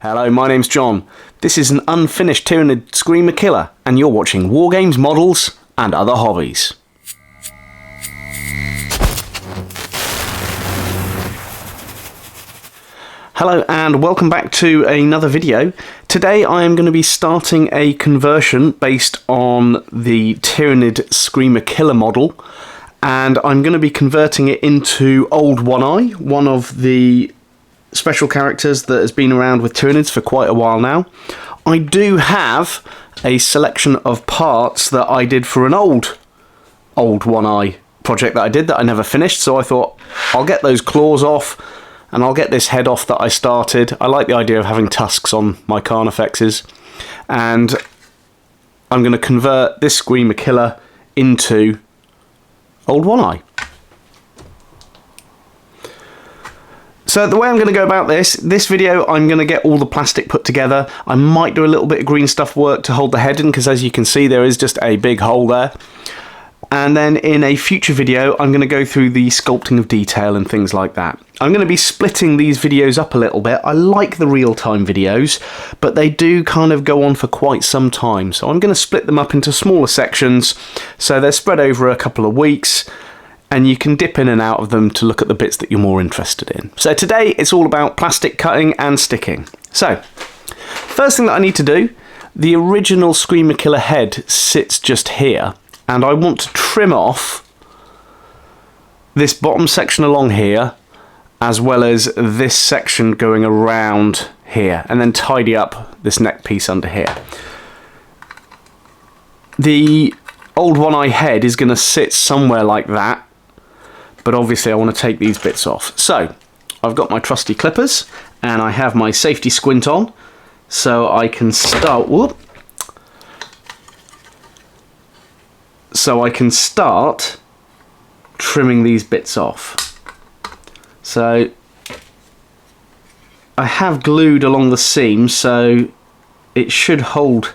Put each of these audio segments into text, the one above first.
Hello, my name's John. This is an unfinished Tyranid Screamer Killer, and you're watching Wargames, Models, and Other Hobbies. Hello and welcome back to another video. Today I am going to be starting a conversion based on the Tyranid Screamer Killer model, and I'm going to be converting it into Old One Eye, one of the special characters that has been around with Tyranids for quite a while now. I do have a selection of parts that I did for an old One Eye project that I did that I never finished, so I thought I'll get those claws off and I'll get this head off that I started. I like the idea of having tusks on my Carnifexes, and I'm going to convert this Screamer Killer into Old One Eye. So the way I'm going to go about this video, I'm going to get all the plastic put together. I might do a little bit of green stuff work to hold the head in, because as you can see there is just a big hole there. And then in a future video I'm going to go through the sculpting of detail and things like that. I'm going to be splitting these videos up a little bit. I like the real-time videos, but they do kind of go on for quite some time. So I'm going to split them up into smaller sections so they're spread over a couple of weeks, and you can dip in and out of them to look at the bits that you're more interested in. So today it's all about plastic cutting and sticking. So, first thing that I need to do, the original Screamer Killer head sits just here, and I want to trim off this bottom section along here, as well as this section going around here, and then tidy up this neck piece under here. The Old One Eye head is going to sit somewhere like that, but obviously I want to take these bits off. So I've got my trusty clippers and I have my safety squint on, so I can start trimming these bits off. So I have glued along the seam, so it should hold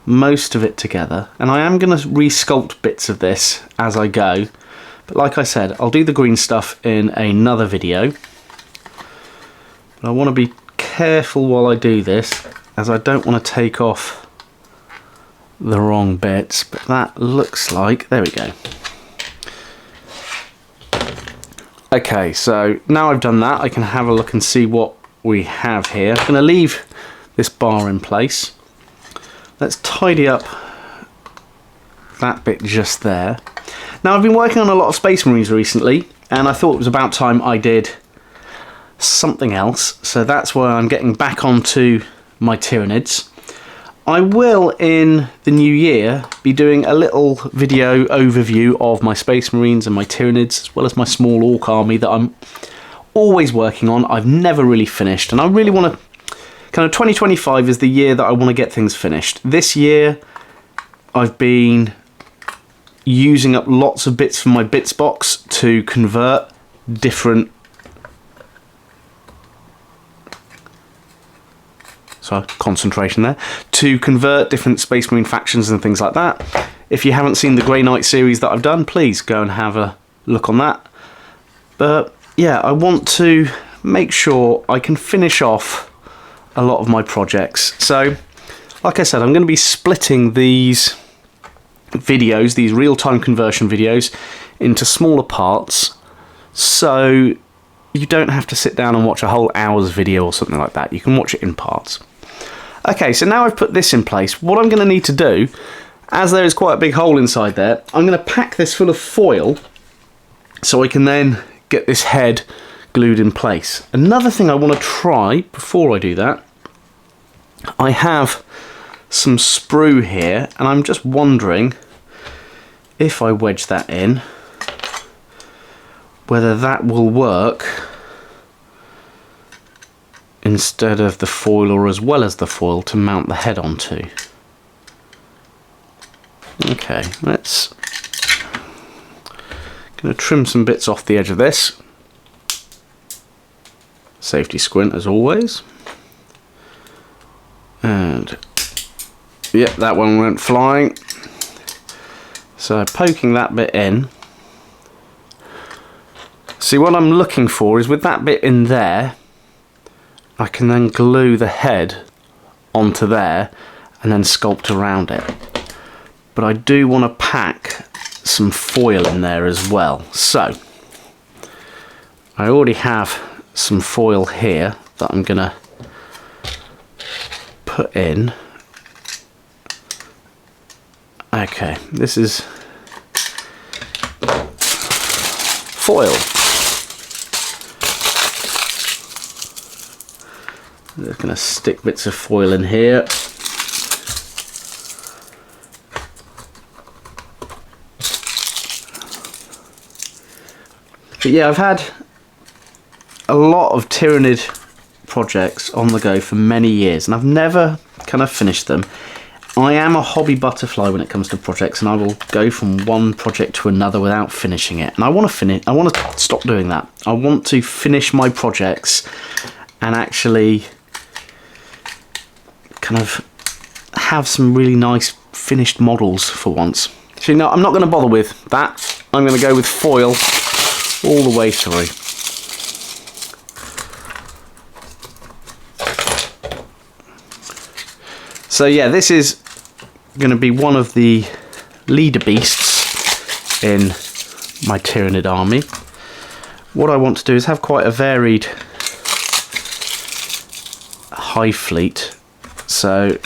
most of it together, and I am going to re-sculpt bits of this as I go. But like I said, I'll do the green stuff in another video. But I want to be careful while I do this, as I don't want to take off the wrong bits. But that looks like, there we go. Okay, so now I've done that, I can have a look and see what we have here. I'm going to leave this bar in place. Let's tidy up that bit just there. Now, I've been working on a lot of Space Marines recently, and I thought it was about time I did something else, so that's why I'm getting back onto my Tyranids. I will, in the new year, be doing a little video overview of my Space Marines and my Tyranids, as well as my small Orc army that I'm always working on. I've never really finished, and I really want to... Kind of 2025 is the year that I want to get things finished. This year, I've been using up lots of bits from my bits box to convert different... Sorry, concentration there. To convert different Space Marine factions and things like that. If you haven't seen the Grey Knight series that I've done, please go and have a look on that. But yeah, I want to make sure I can finish off a lot of my projects. So, like I said, I'm going to be splitting these videos, these real-time conversion videos, into smaller parts, so you don't have to sit down and watch a whole hour's video or something like that. You can watch it in parts. Okay, so now I've put this in place, what I'm going to need to do, as there is quite a big hole inside there, I'm going to pack this full of foil so I can then get this head glued in place. Another thing I want to try before I do that, I have some sprue here, and I'm just wondering if I wedge that in, whether that will work instead of the foil, or as well as the foil, to mount the head onto. Okay, let's... Gonna trim some bits off the edge of this. Safety squint as always. And yep, that one went flying. So poking that bit in. See, what I'm looking for is with that bit in there, I can then glue the head onto there and then sculpt around it. But I do want to pack some foil in there as well. So I already have some foil here that I'm going to put in. Okay, this is foil. I'm just going to stick bits of foil in here. But yeah, I've had a lot of Tyranid projects on the go for many years, and I've never kind of finished them. I am a hobby butterfly when it comes to projects, and I will go from one project to another without finishing it. And I want to stop doing that. I want to finish my projects and actually kind of have some really nice finished models for once. So no, I'm not going to bother with that. I'm going to go with foil all the way through. So yeah, this is going to be one of the leader beasts in my Tyranid army. What I want to do is have quite a varied hive fleet, so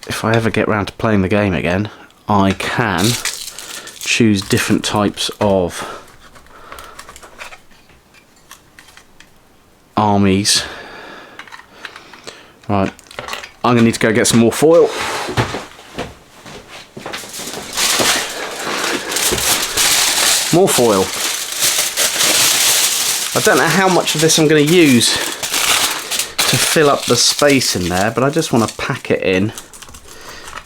if I ever get round to playing the game again, I can choose different types of armies. Right, I'm going to need to go get some more foil. More foil. I don't know how much of this I'm going to use to fill up the space in there, but I just want to pack it in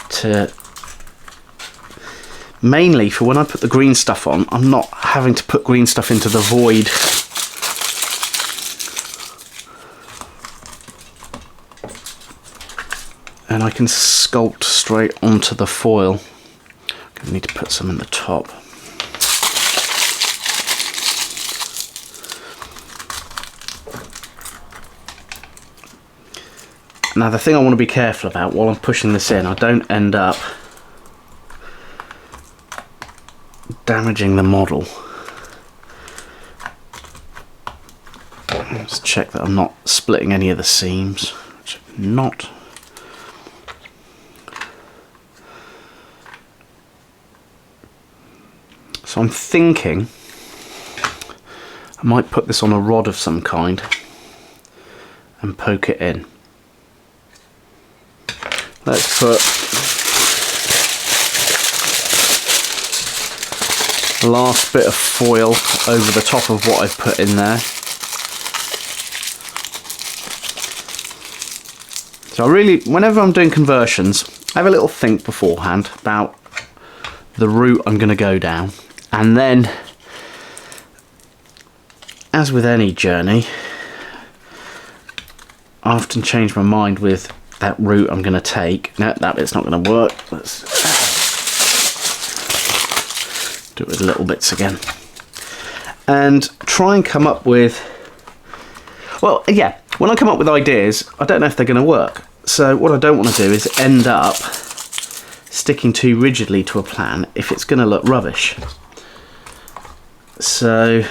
to mainly for when I put the green stuff on, I'm not having to put green stuff into the void. And I can sculpt straight onto the foil. I need to put some in the top. Now the thing I want to be careful about while I'm pushing this in, I don't end up damaging the model. Let's check that I'm not splitting any of the seams, which I'm not. So I'm thinking I might put this on a rod of some kind and poke it in. Let's put the last bit of foil over the top of what I've put in there. So I really, whenever I'm doing conversions, I have a little think beforehand about the route I'm going to go down. And then, as with any journey, I often change my mind with that route I'm going to take. No, that bit's not going to work. Let's do it with little bits again. And try and come up with, well, yeah, when I come up with ideas, I don't know if they're going to work. So what I don't want to do is end up sticking too rigidly to a plan if it's going to look rubbish. So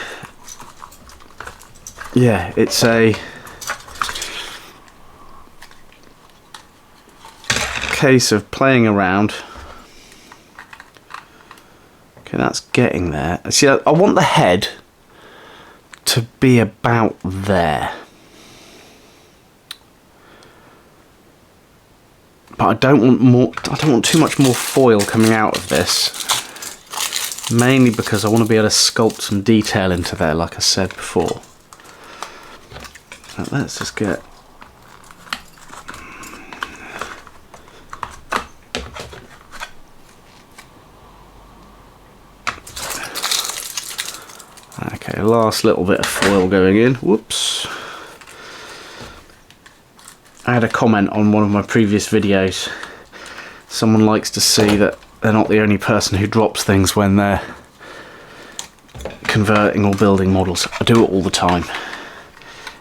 yeah, it's a case of playing around. Okay, that's getting there. See, I want the head to be about there, but I don't want more. I don't want too much more foil coming out of this, mainly because I want to be able to sculpt some detail into there, like I said before. So let's just get okay, last little bit of foil going in. Whoops. I had a comment on one of my previous videos. Someone likes to see that they're not the only person who drops things when they're converting or building models. I do it all the time.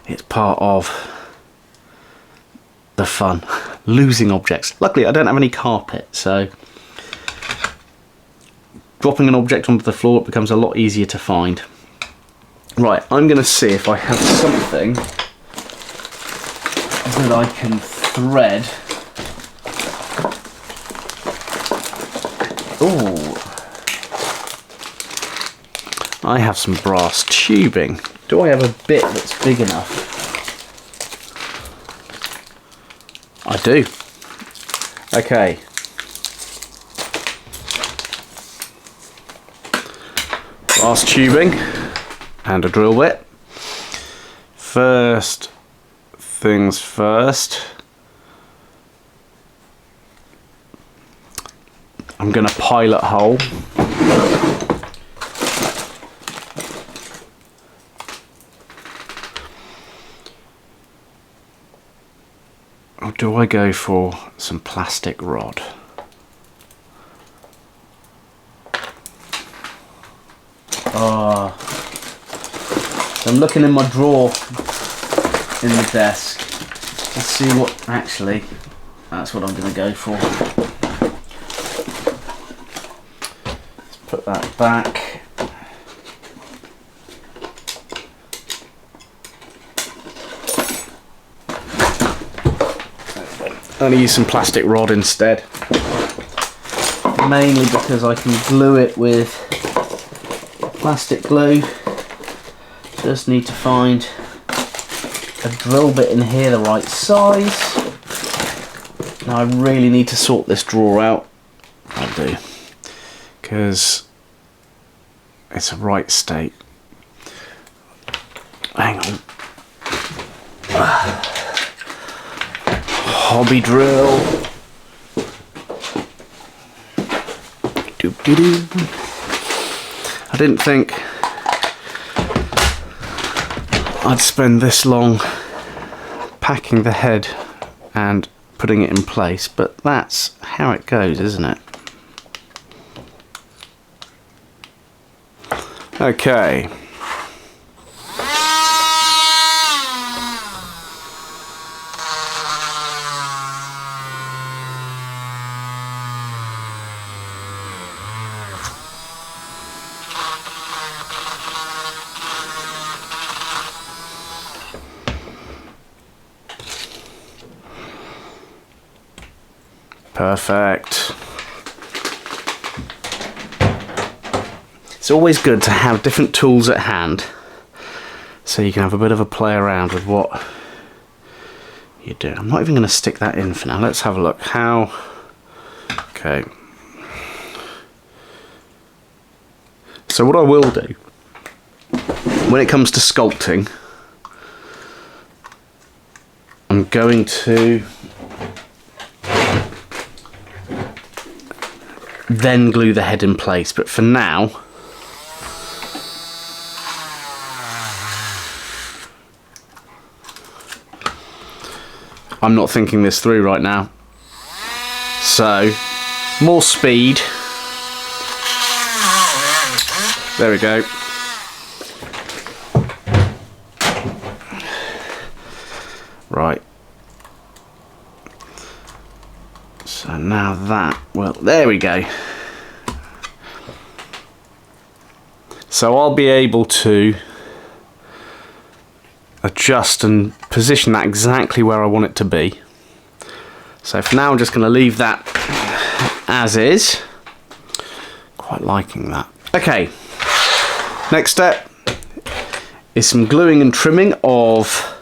It's part of fun losing objects. Luckily I don't have any carpet, so dropping an object onto the floor, it becomes a lot easier to find. Right, I'm going to see if I have something that I can thread. Ooh. I have some brass tubing. Do I have a bit that's big enough? I do. Okay. Brass tubing and a drill bit. First things first, I'm going to pilot hole. Or do I go for some plastic rod? So I'm looking in my drawer in the desk. Let's see what, actually, that's what I'm going to go for. Let's put that back. I'm going to use some plastic rod instead. Mainly because I can glue it with plastic glue. Just need to find a drill bit in here the right size. Now I really need to sort this drawer out. I'll do, because it's a right state. Hang on. Hobby drill. Doop doo doo. I didn't think I'd spend this long packing the head and putting it in place, but that's how it goes, isn't it? Okay. Perfect. It's always good to have different tools at hand so you can have a bit of a play around with what you do. I'm not even going to stick that in for now. Let's have a look. How? Okay. So what I will do when it comes to sculpting, I'm going to then glue the head in place, but for now I'm not thinking this through right now, so more speed. There we go. Right, so now that, well, there we go. So I'll be able to adjust and position that exactly where I want it to be. So for now I'm just going to leave that as is. Quite liking that. Okay, next step is some gluing and trimming of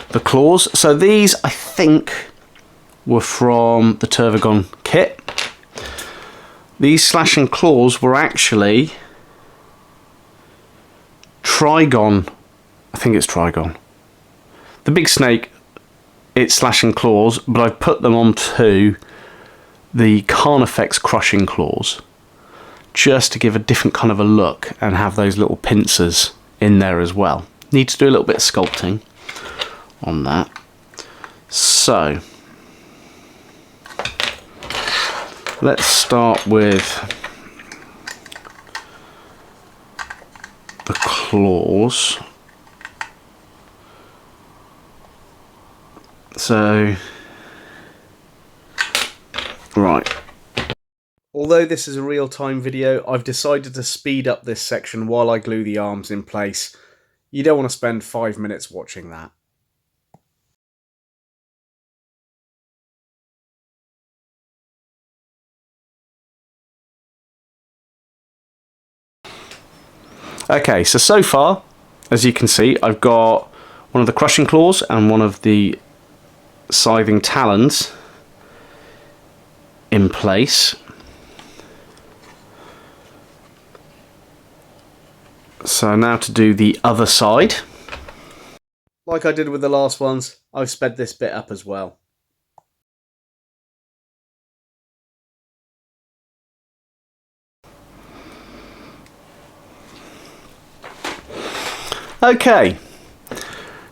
the claws. So these, I think, were from the Turvagon kit. These slashing claws were actually Trigon. I think it's Trigon. The big snake, it's slashing claws, but I've put them onto the Carnifex crushing claws just to give a different kind of a look and have those little pincers in there as well. Need to do a little bit of sculpting on that. So let's start with the claws. So Right. Although this is a real-time video, I've decided to speed up this section while I glue the arms in place. You don't want to spend 5 minutes watching that. Okay, so far, as you can see, I've got one of the crushing claws and one of the scything talons in place. So now to do the other side. Like I did with the last ones, I've sped this bit up as well. Okay,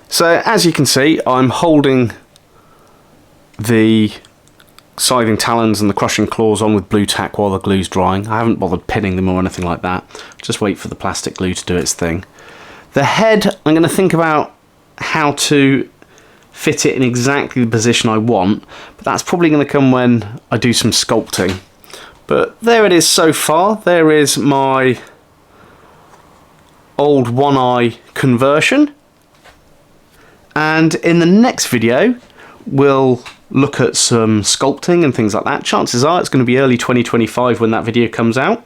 so as you can see, I'm holding the scything talons and the crushing claws on with blue tack while the glue's drying. I haven't bothered pinning them or anything like that. Just wait for the plastic glue to do its thing. The head, I'm going to think about how to fit it in exactly the position I want, but that's probably going to come when I do some sculpting. But there it is so far. There is my Old One Eye conversion, and in the next video we'll look at some sculpting and things like that. Chances are it's going to be early 2025 when that video comes out,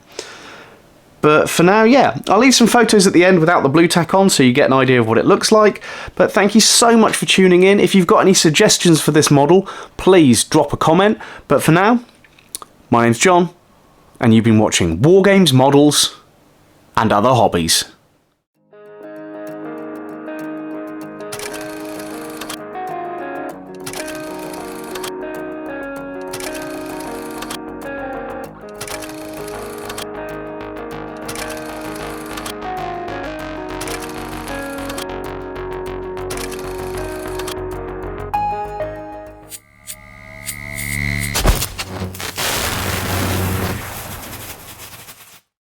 but for now, yeah, I'll leave some photos at the end without the blue tack on so you get an idea of what it looks like. But thank you so much for tuning in. If you've got any suggestions for this model, please drop a comment. But for now, my name's John and you've been watching War Games, Models and Other Hobbies.